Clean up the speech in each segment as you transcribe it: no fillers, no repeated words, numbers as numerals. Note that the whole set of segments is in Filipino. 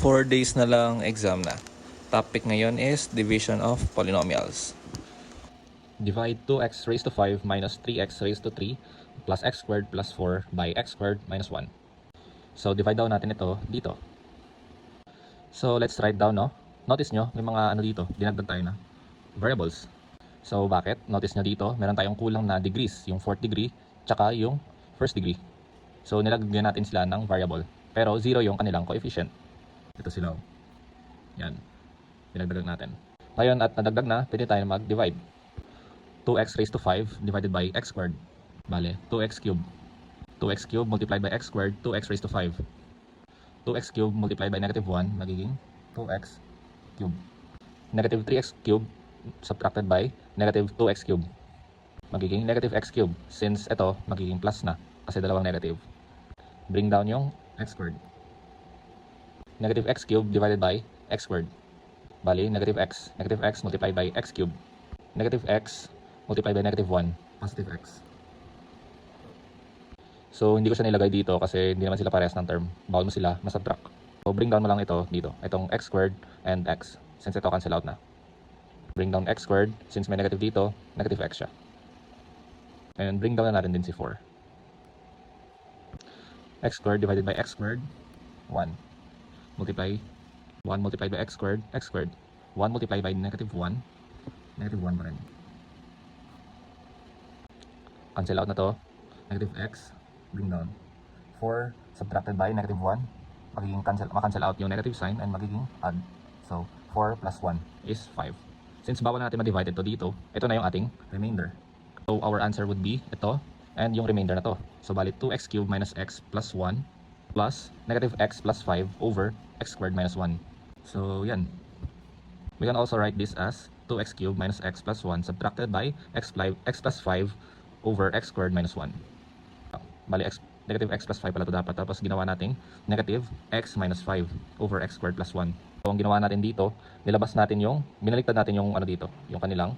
4 days na lang exam na. Topic ngayon is division of polynomials. Divide 2x raised to 5 minus 3x raised to 3 plus x squared plus 4 by x squared minus 1. So, divide daw natin ito dito. So, let's write down, no? Notice nyo, may mga ano dito, dinagdag tayo na variables. So, bakit? Notice nyo dito, meron tayong kulang na degrees, yung 4th degree, tsaka yung 1st degree. So, nilagyan natin sila ng variable. Pero 0 yung kanilang coefficient. Ito sila. Yan. Dinagdagan natin. Ngayon, at nadagdag na, pwede tayo mag-divide. 2x raised to 5 divided by x squared. Bale, 2x cubed. 2x cubed multiplied by x squared, 2x raised to 5. 2x cubed multiplied by negative 1, magiging 2x cubed. Negative 3x cubed subtracted by negative 2x cubed. Magiging negative x cubed, since ito magiging plus na, kasi dalawang negative. Bring down yung x squared. Negative x cubed divided by x squared. Bali, negative x multiplied by x cubed. Negative x multiplied by negative 1, positive x. So, hindi ko siya nilagay dito kasi hindi naman sila parehas ng term. Bawal mo sila masubtract. So, bring down mo lang ito dito. Itong x squared and x, since ito cancel out na. Bring down x squared, since may negative dito, negative x siya. And bring down na natin din si 4. X squared divided by x squared, 1. Multiply, 1 multiplied by x squared, 1 multiplied by negative 1 pa rin. Cancel out na to, negative x, bring down. 4 subtracted by negative 1, magiging cancel out yung negative sign and magiging add. So, 4 plus 1 is 5. Since bawal natin ma-divide ito dito, ito na yung ating remainder. So, our answer would be ito and yung remainder na to. So, bali 2x cubed minus x plus 1 plus negative x plus 5 over x squared minus 1. So, yan. We can also write this as 2x cubed minus x plus 1 subtracted by x plus 5 over x squared minus 1. Bali, negative x plus 5 pala ito dapat. Tapos ginawa natin negative x minus 5 over x squared plus 1. So, ang ginawa natin dito, nilabas natin binaliktad natin yung ano dito, yung kanilang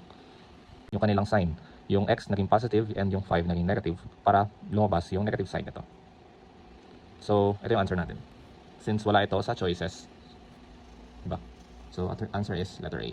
sign. Yung x naging positive and yung 5 naging negative para lumabas yung negative sign nito. So, ito yung answer natin. Since wala ito sa choices. Diba? So, answer is letter A.